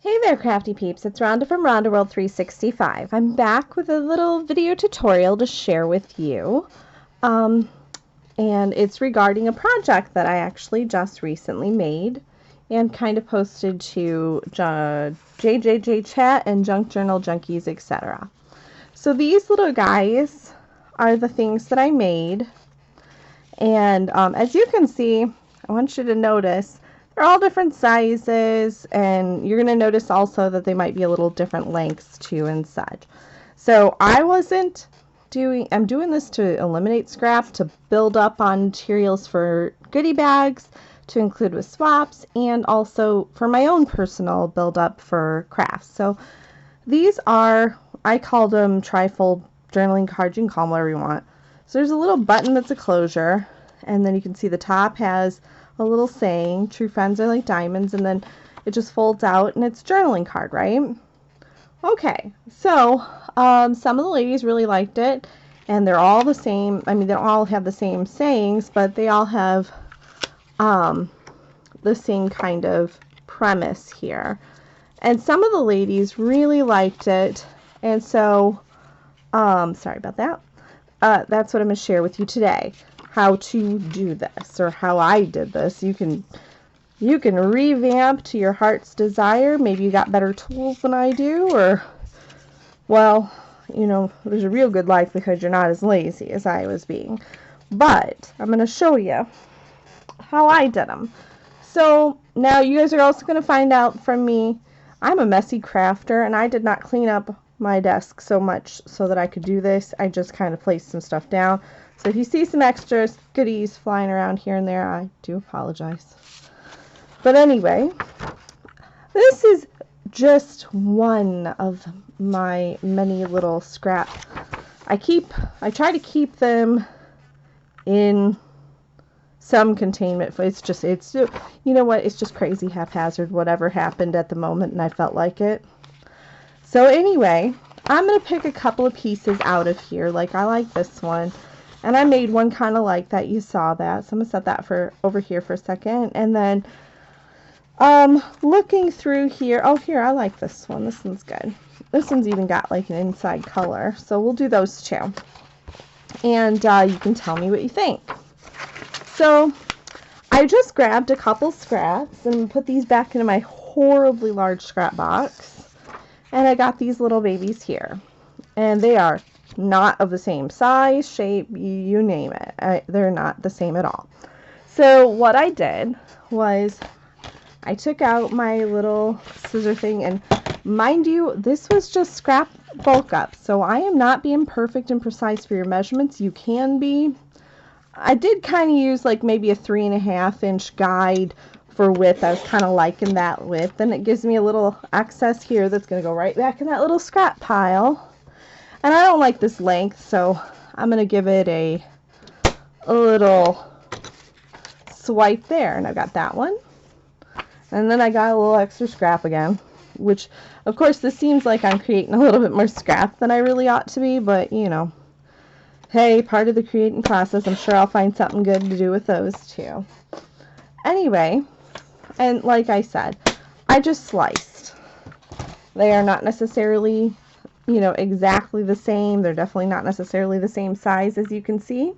Hey there, crafty peeps. It's Rhonda from Rhonda World 365. I'm back with a little video tutorial to share with you. And it's regarding a project that I actually just recently made and kind of posted to JJJ Chat and Junk Journal Junkies, etc. So these little guys are the things that I made. And as you can see, I want you to notice they're all different sizes, and you're going to notice also that they might be a little different lengths too and such. So I'm doing this to eliminate scrap, to build up on materials for goodie bags, to include with swaps, and also for my own personal build up for crafts. So these are, I call them trifold journaling cards. You can call them whatever you want. So there's a little button that's a closure, and then you can see the top has a little saying, true friends are like diamonds, and then it just folds out and it's a journaling card, right? Okay, so some of the ladies really liked it, and they're all the same. I mean, they don't all have the same sayings, but they all have the same kind of premise here. And some of the ladies really liked it, and so sorry about that. That's what I'm going to share with you today. How to do this, or how I did this. You can revamp to your heart's desire. Maybe you got better tools than I do, or, well, you know, there's a real good likelihood you're not as lazy as I was being. But I'm going to show you how I did them. So now you guys are also going to find out from me, I'm a messy crafter, and I did not clean up my desk so much so that I could do this. I just kind of placed some stuff down. So if you see some extras, goodies flying around here and there, I do apologize. But anyway, this is just one of my many little scrap. I try to keep them in some containment. It's you know what, it's just crazy haphazard, whatever happened at the moment, and I felt like it. So anyway, I'm going to pick a couple of pieces out of here. Like, I like this one. And I made one kind of like that. You saw that. So I'm going to set that over here for a second. And then looking through here. Oh, here, I like this one. This one's good. This one's even got like an inside color. So we'll do those two. And you can tell me what you think. So I just grabbed a couple scraps and put these back into my horribly large scrap box. And I got these little babies here. And they are not of the same size, shape, you name it. They're not the same at all. So what I did was I took out my little scissor thing, and mind you, this was just scrap bulk up. So I am not being perfect and precise for your measurements. You can be. I did kind of use like maybe a 3.5-inch guide for width. I was kind of liking that width, and it gives me a little excess here that's going to go right back in that little scrap pile. And I don't like this length, so I'm going to give it a little swipe there. And I got that one. And then I got a little extra scrap again, which, of course, this seems like I'm creating a little bit more scrap than I really ought to be, but, you know, hey, part of the creating process. I'm sure I'll find something good to do with those, too. Anyway, and like I said, I just sliced. They are not necessarily, you know, exactly the same. They're definitely not necessarily the same size, as you can see,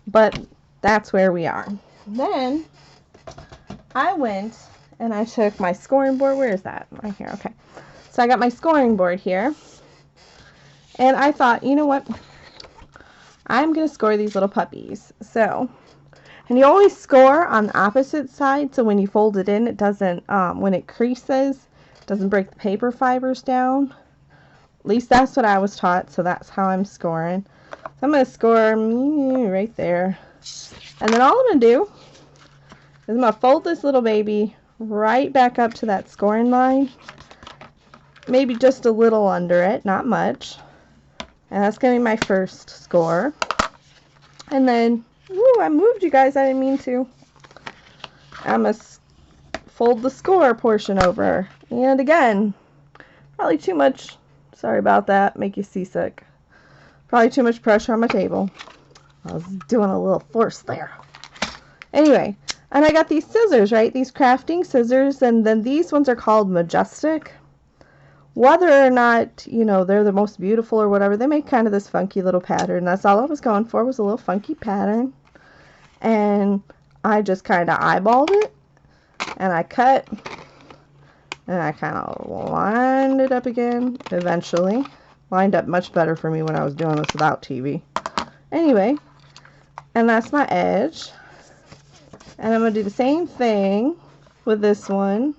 but that's where we are. Then I went and I took my scoring board. Where is that? Right here. Okay. So I got my scoring board here, and I thought, you know what? I'm going to score these little puppies. So, and you always score on the opposite side, so when you fold it in, it doesn't, when it creases, it doesn't break the paper fibers down. At least that's what I was taught, so that's how I'm scoring. So I'm going to score right there. And then all I'm going to do is I'm going to fold this little baby right back up to that scoring line. Maybe just a little under it, not much. And that's going to be my first score. And then, ooh, I moved, you guys. I didn't mean to. I'm going to fold the score portion over. And again, probably too much. Sorry about that. Make you seasick. Probably too much pressure on my table. I was doing a little force there. Anyway, And I got these scissors, right? These crafting scissors, and then these ones are called Majestic. Whether or not, you know, they're the most beautiful or whatever, they make kind of this funky little pattern. That's all I was going for, was a little funky pattern. And I just kind of eyeballed it, and I cut, and I kind of lined it up again, eventually. Lined up much better for me when I was doing this without TV. Anyway, and that's my edge. And I'm going to do the same thing with this one.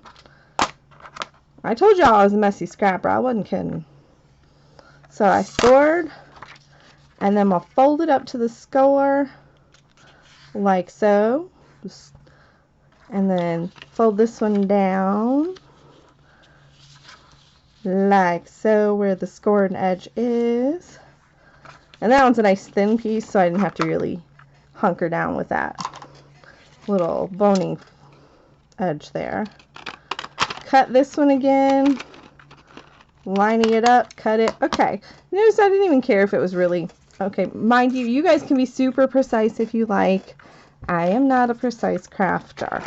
I told y'all I was a messy scrapper. I wasn't kidding. So I scored, and then I'll fold it up to the score, like so. And then fold this one down, like so, where the scored edge is. And that one's a nice thin piece, so I didn't have to really hunker down with that little bony edge there. Cut this one again, lining it up, cut it. Okay, notice I didn't even care if it was really, okay, mind you, you guys can be super precise if you like. I am not a precise crafter.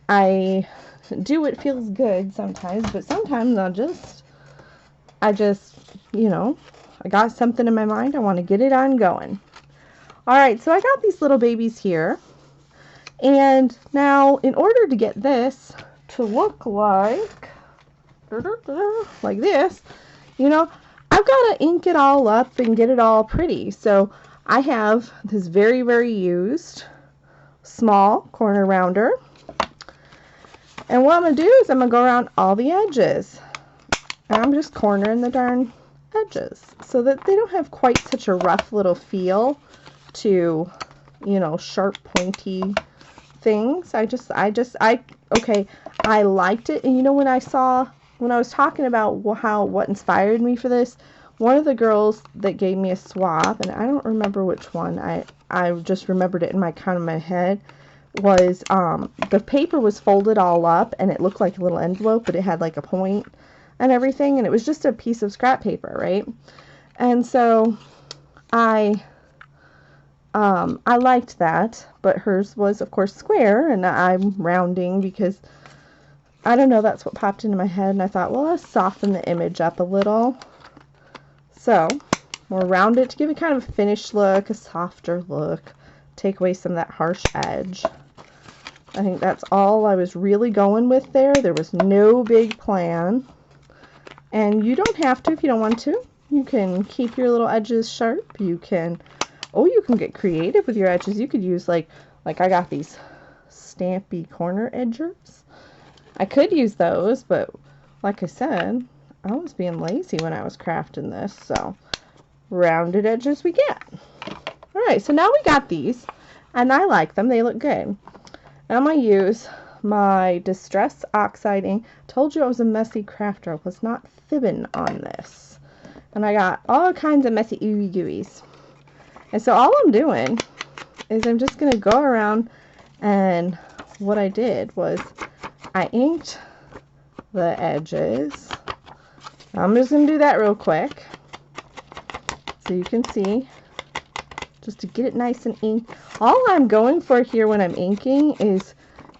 I do what feels good sometimes, but sometimes I just, you know, I got something in my mind, I want to get it on going. Alright, so I got these little babies here. And now, in order to get this to look like this, you know, I've got to ink it all up and get it all pretty. So I have this very, very used small corner rounder. And what I'm going to do is I'm going to go around all the edges. And I'm just cornering the darn edges so that they don't have quite such a rough little feel to, you know, sharp, pointy things. Okay, I liked it. And you know, when I was talking about what inspired me for this, one of the girls that gave me a swab, and I don't remember which one, I just remembered it in my head, was the paper was folded all up and it looked like a little envelope, but it had like a point and everything, and it was just a piece of scrap paper, right? And so I liked that, but hers was, of course, square, and I'm rounding because, I don't know, that's what popped into my head, and I thought, well, let's soften the image up a little. So, we'll round it to give it kind of a finished look, a softer look, take away some of that harsh edge. I think that's all I was really going with there. There was no big plan, and you don't have to if you don't want to. You can keep your little edges sharp. You can get creative with your edges. You could use like I got these stampy corner edgers. I could use those, but like I said, I was being lazy when I was crafting this, so rounded edges we get. Alright, so now we got these, and I like them. They look good. Now I'm going to use my Distress Oxide ink. Told you I was a messy crafter. I was not fibbing on this. And I got all kinds of messy ooey gooeys. And so all I'm doing is I'm just going to go around, and what I did was I inked the edges. I'm just going to do that real quick so you can see, just to get it nice and inked. All I'm going for here when I'm inking is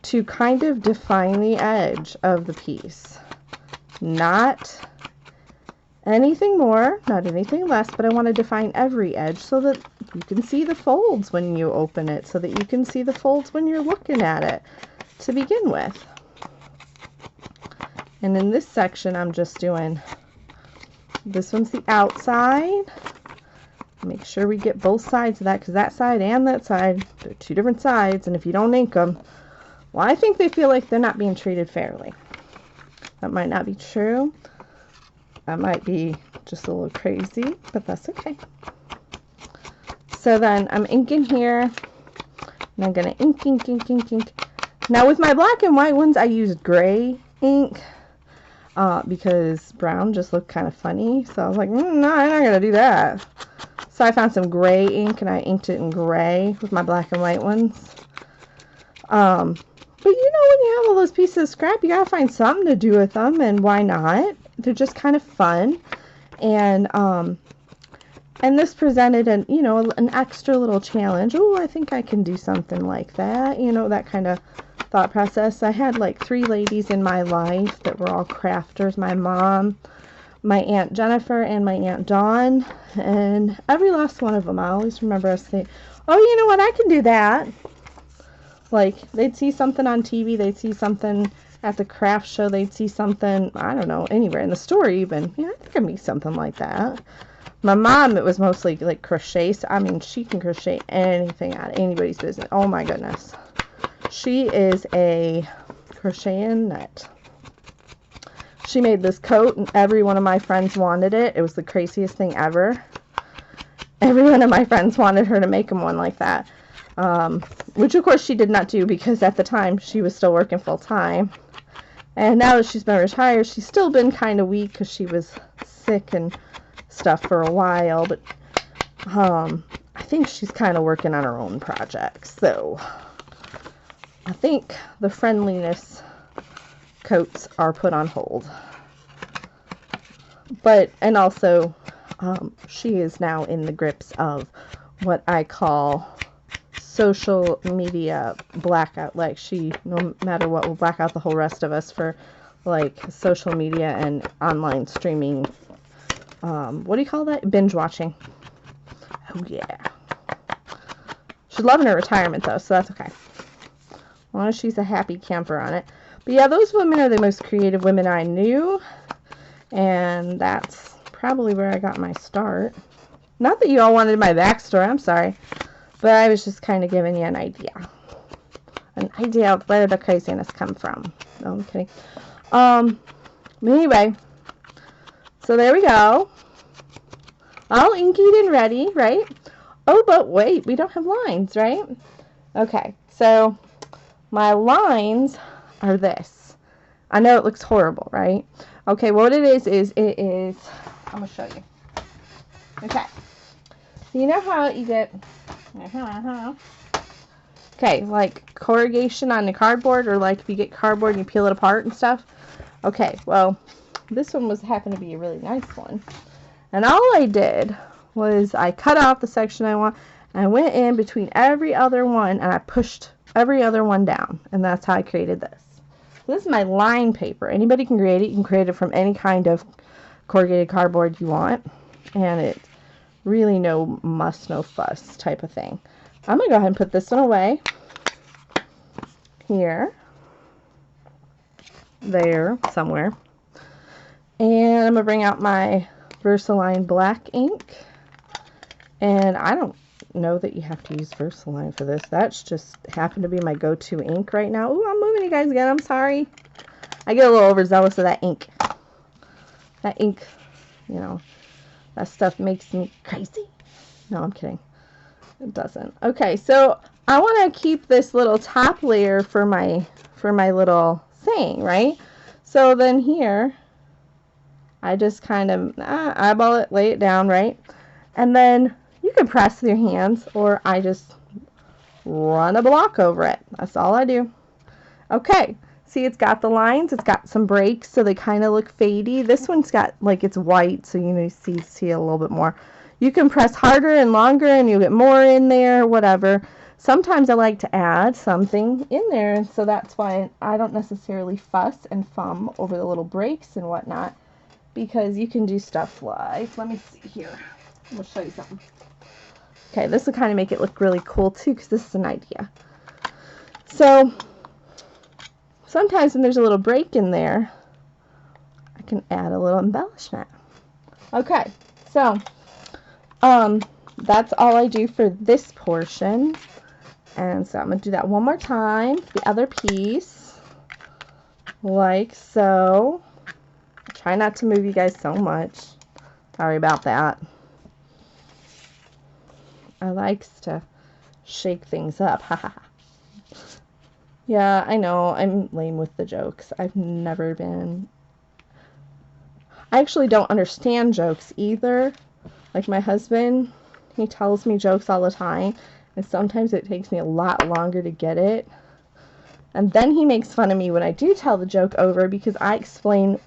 to kind of define the edge of the piece. Not anything more, not anything less, but I want to define every edge so that you can see the folds when you open it, so that you can see the folds when you're looking at it to begin with. And in this section, I'm just doing, this one's the outside. Make sure we get both sides of that, because that side and that side, they're two different sides, and if you don't ink them, well, I think they feel like they're not being treated fairly. That might not be true. That might be just a little crazy, but that's okay. So then I'm inking here, and I'm going to ink. Now with my black and white ones, I used gray ink because brown just looked kind of funny. So I was like, no, I'm not going to do that. So I found some gray ink, and I inked it in gray with my black and white ones. But you know, when you have all those pieces of scrap, you got to find something to do with them, and why not? They're just kind of fun. And And this presented an, you know, an extra little challenge. Oh, I think I can do something like that. You know, that kind of thought process. I had like 3 ladies in my life that were all crafters. My mom, my Aunt Jennifer, and my Aunt Dawn. And every last one of them, I always remember us saying, oh, you know what, I can do that. Like, they'd see something on TV, they'd see something at the craft show, they'd see something, I don't know, anywhere in the store even. Yeah, I think I can make something like that. My mom, it was mostly like crochet. So, I mean, she can crochet anything out of anybody's business. Oh my goodness. She is a crocheting nut. She made this coat and every one of my friends wanted it. It was the craziest thing ever. Every one of my friends wanted her to make them one like that. Which of course she did not do because at the time she was still working full time. And now that she's been retired, she's still been kind of weak because she was sick and stuff for a while, but I think she's kind of working on her own projects, so I think the friendliness coats are put on hold. But, and also, she is now in the grips of what I call social media blackout. Like, she, no matter what, will black out the whole rest of us for, like, social media and online streaming. What do you call that? Binge watching. Oh, yeah. She's loving her retirement, though, so that's okay. As long as she's a happy camper on it. But yeah, those women are the most creative women I knew. And that's probably where I got my start. Not that you all wanted my backstory, I'm sorry. But I was just kind of giving you an idea. An idea of where the craziness come from. No, I'm kidding. But anyway. So there we go. All inkied and ready, right? Oh, but wait, we don't have lines, right? Okay, so my lines are this. I know it looks horrible, right? Okay, what it is, I'm going to show you. Okay. You know how you get, okay, like corrugation on the cardboard, or like if you get cardboard and you peel it apart and stuff? Okay, well, this one happened to be a really nice one. And all I did was I cut off the section I want, and I went in between every other one, and I pushed every other one down. And that's how I created this. So this is my line paper. Anybody can create it. You can create it from any kind of corrugated cardboard you want. And it's really no muss, no fuss type of thing. I'm going to go ahead and put this one away. Here. There, somewhere. And I'm going to bring out my Versaline black ink. And I don't know that you have to use Versaline for this. That's just happened to be my go-to ink right now. Ooh, I'm moving you guys again. I'm sorry. I get a little overzealous of that ink. That ink, you know, that stuff makes me crazy. No, I'm kidding. It doesn't. Okay, so I want to keep this little top layer for my little saying, right? So then here, I just kind of eyeball it, lay it down, right? And then you can press with your hands, or I just run a block over it. That's all I do. Okay, see, it's got the lines, it's got some breaks, so they kind of look fadey. This one's got, like, it's white, so you know, you see a little bit more. You can press harder and longer, and you get more in there, whatever. Sometimes I like to add something in there, and so that's why I don't necessarily fuss and fum over the little breaks and whatnot, because you can do stuff like, let me see here. I'm going to show you something. Okay, this will kind of make it look really cool too, because this is an idea. So, sometimes when there's a little break in there, I can add a little embellishment. Okay, so, that's all I do for this portion. And so I'm going to do that one more time, the other piece, like so. Try not to move you guys so much. Sorry about that. I likes to shake things up. Yeah, I know, I'm lame with the jokes. I've never been. I actually don't understand jokes either. Like my husband, he tells me jokes all the time, and sometimes it takes me a lot longer to get it. And then he makes fun of me when I do tell the joke over, because I explain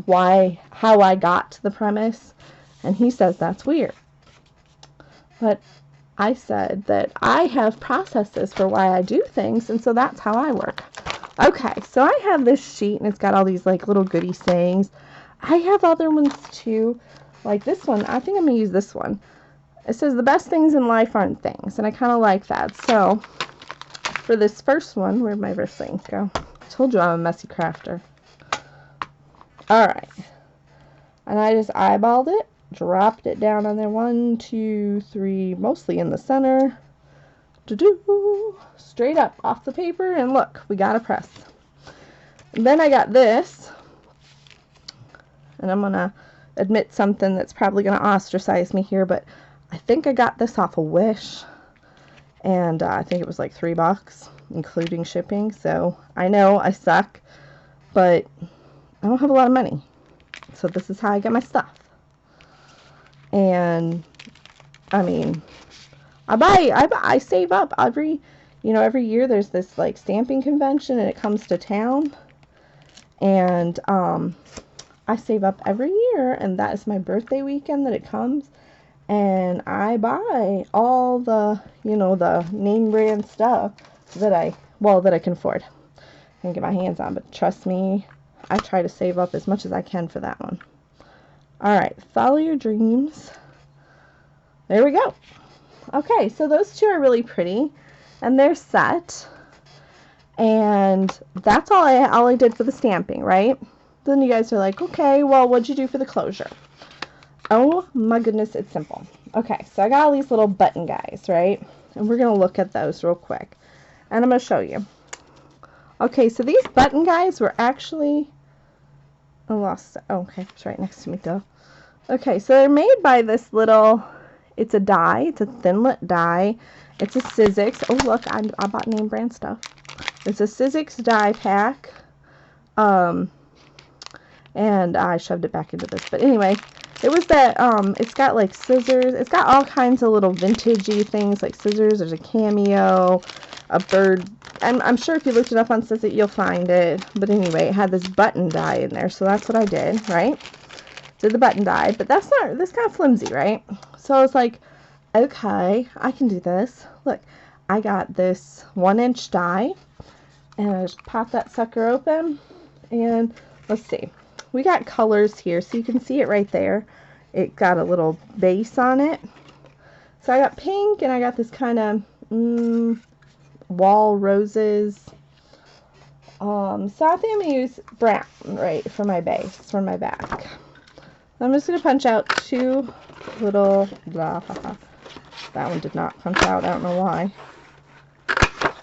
how I got to the premise, and he says that's weird. But I said that I have processes for why I do things, and so that's how I work. Okay, so I have this sheet, and it's got all these like little goodie sayings. I have other ones too, like this one. I think I'm gonna use this one. It says the best things in life aren't things, and I kind of like that. So for this first one, where'd my versafine ink go? I told you I'm a messy crafter. All right, and I just eyeballed it, dropped it down on there. 1, 2, 3, mostly in the center. Straight up off the paper, and look, we got a press. And then I got this, and I'm gonna admit something that's probably gonna ostracize me here, but I think I got this off of Wish, and I think it was like $3, including shipping. So I know I suck, but I don't have a lot of money, so this is how I get my stuff. And I mean, I save up every year. There's this like stamping convention, and it comes to town, and I save up every year, and that is my birthday weekend that it comes, and I buy all the the name brand stuff that I can afford and get my hands on. But trust me, I try to save up as much as I can for that one. All right, follow your dreams. There we go. Okay, so those two are really pretty, and they're set, and that's all I did for the stamping, right? Then you guys are like, okay, well, what'd you do for the closure? Oh my goodness, it's simple. Okay, so I got all these little button guys, right? And we're gonna look at those real quick, and I'm gonna show you. Okay, so these button guys were actually, I lost it. Oh, okay, it's right next to me, duh. Okay, so they're made by this little, it's a die, it's a thinlet die, it's a sizzix. Oh look, I bought name brand stuff. It's a sizzix die pack, and I shoved it back into this, but anyway, it was that, it's got like scissors, it's got all kinds of little vintagey things like scissors. There's a cameo, a bird. I'm sure if you looked it up on Sizzix, you'll find it, but anyway, it had this button die in there, so that's what I did, right? Did the button die, but that's kind of flimsy, right? So I was like, okay, I can do this. Look, I got this 1-inch die, and I just pop that sucker open, and let's see. We got colors here, so you can see it right there. It got a little base on it. So I got pink, and I got this kind of wall roses. So I think I'm going to use brown, right, for my base, for my back. I'm just going to punch out two little, that one did not punch out, I don't know why.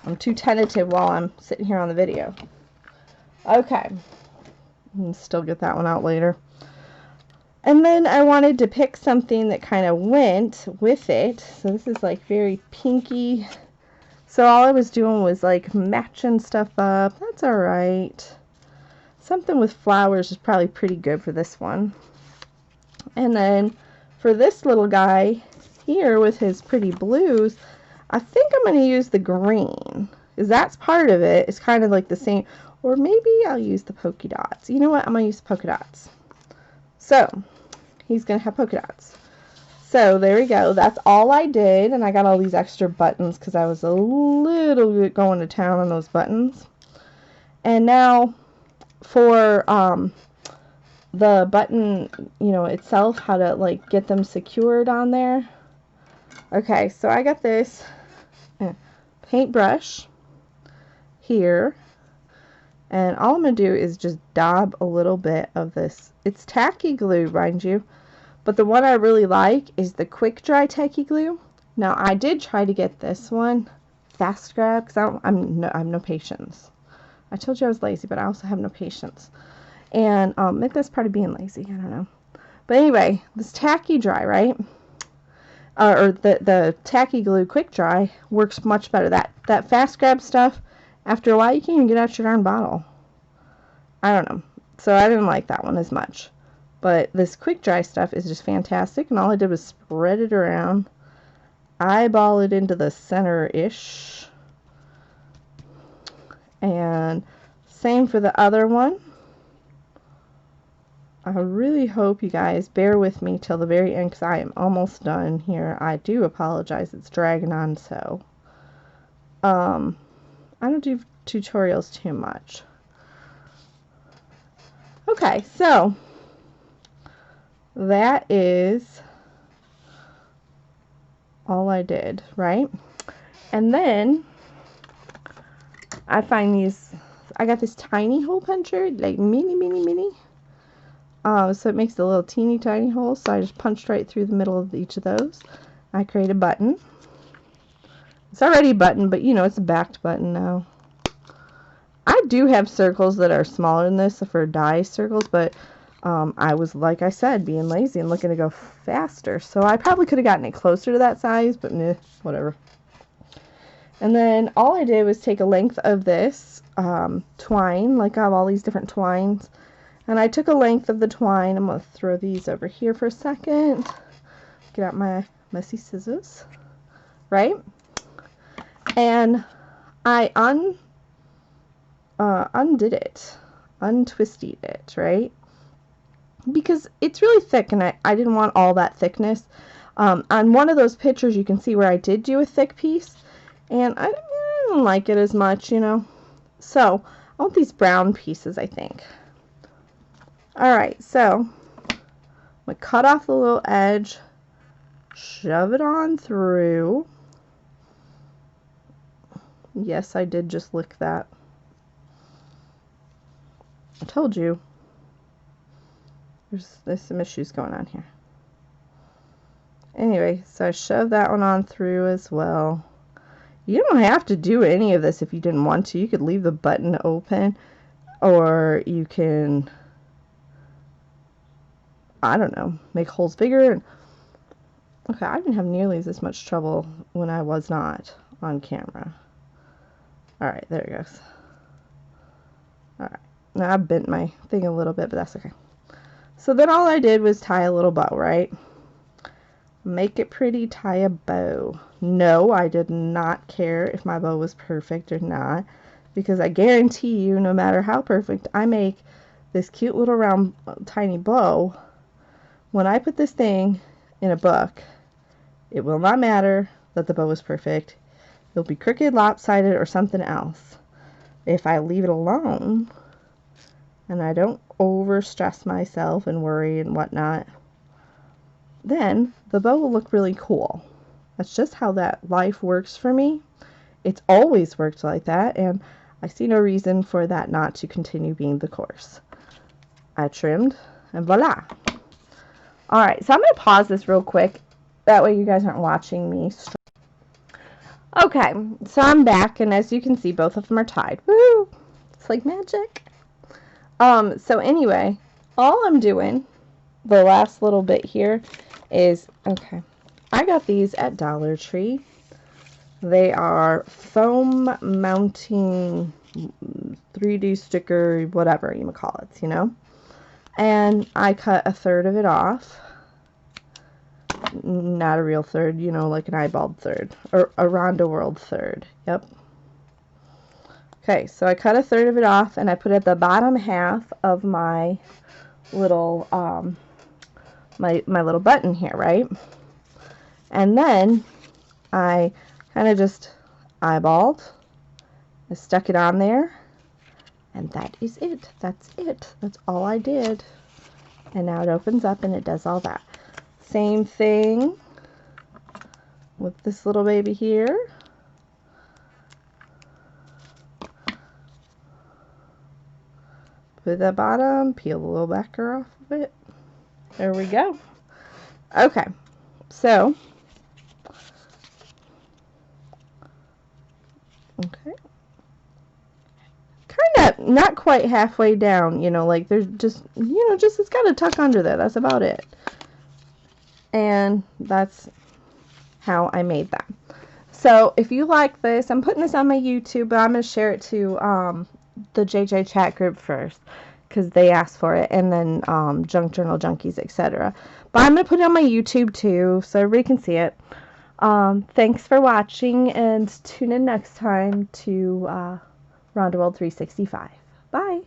I'm too tentative while I'm sitting here on the video. Okay, I'll still get that one out later. And then I wanted to pick something that kind of went with it. So this is like very pinky. So all I was doing was like matching stuff up. That's alright. Something with flowers is probably pretty good for this one. And then for this little guy here with his pretty blues, I think I'm going to use the green, because that's part of it. It's kind of like the same, or maybe I'll use the polka dots. You know what? I'm going to use the polka dots. So he's going to have polka dots. So there we go. That's all I did, and I got all these extra buttons because I was a little bit going to town on those buttons. And now for the button, itself, how to like get them secured on there. Okay, so I got this paintbrush here, and all I'm going to do is just dab a little bit of this. It's tacky glue, mind you, but the one I really like is the quick dry tacky glue. Now I did try to get this one fast grab because I have no patience. I told you I was lazy, but I also have no patience, and maybe that's part of being lazy, I don't know. But anyway, this tacky dry, right? Or the tacky glue quick dry works much better. That fast grab stuff, after a while you can't even get out your darn bottle. I don't know. So I didn't like that one as much. But this quick dry stuff is just fantastic, and all I did was spread it around, eyeball it into the center-ish, and same for the other one. I really hope you guys bear with me till the very end because I am almost done here. I do apologize. It's dragging on so. I don't do tutorials too much. Okay, so that is all I did, right? And then I find these, I got this tiny hole puncher, like mini. So it makes a little teeny tiny hole, so I just punched right through the middle of each of those. I create a button. It's already a button, but you know, it's a backed button now. I do have circles that are smaller than this for die circles, but I was, like I said, being lazy and looking to go faster. So I probably could have gotten it closer to that size, but meh, whatever. And then all I did was take a length of this twine, like I have all these different twines. And I took a length of the twine. I'm going to throw these over here for a second. Get out my messy scissors. Right? And I undid it. Untwisted it, right? Because it's really thick and I didn't want all that thickness. On one of those pictures you can see where I did do a thick piece. And I didn't like it as much, you know. So, I want these brown pieces, I think. Alright, so I'm going to cut off the little edge, shove it on through. Yes, I did just lick that. I told you. There's some issues going on here. Anyway, so I shoved that one on through as well. You don't have to do any of this if you didn't want to. You could leave the button open, or you can, I don't know, make holes bigger. Okay, I didn't have nearly as much trouble when I was not on camera. Alright, there it goes. Alright, now I bent my thing a little bit, but that's okay. So then all I did was tie a little bow, right? Make it pretty, tie a bow. No, I did not care if my bow was perfect or not, because I guarantee you, no matter how perfect I make this cute little round tiny bow, when I put this thing in a book, it will not matter that the bow is perfect. It'll be crooked, lopsided, or something else. If I leave it alone and I don't over stress myself and worry and whatnot, then the bow will look really cool. That's just how that life works for me. It's always worked like that, and I see no reason for that not to continue being the course. I trimmed, and voila. Alright, so I'm going to pause this real quick. That way you guys aren't watching me. Okay, so I'm back, and as you can see, both of them are tied. Woo! It's like magic. So anyway, all I'm doing, the last little bit here, is, okay, I got these at Dollar Tree. They are foam mounting 3D sticker, whatever you call it, you know. And I cut a third of it off. Not a real third, you know, like an eyeballed third. Or a Rondo World third. Yep. Okay, so I cut a third of it off and I put it at the bottom half of my little, my little button here, right? And then I kind of just eyeballed. I stuck it on there. And that is it. That's it. That's all I did. And now it opens up and it does all that. Same thing with this little baby here. Put that bottom, peel the little backer off of it. There we go. Okay, so, okay. Kind of not quite halfway down, you know, like there's just, you know, just it's got to tuck under there. That's about it. And that's how I made that. So if you like this, I'm putting this on my YouTube, but I'm going to share it to the JJ chat group first because they asked for it, and then Junk Journal Junkies, etc. But I'm going to put it on my YouTube too so everybody can see it. Thanks for watching, and tune in next time to Rondo World 365. Bye!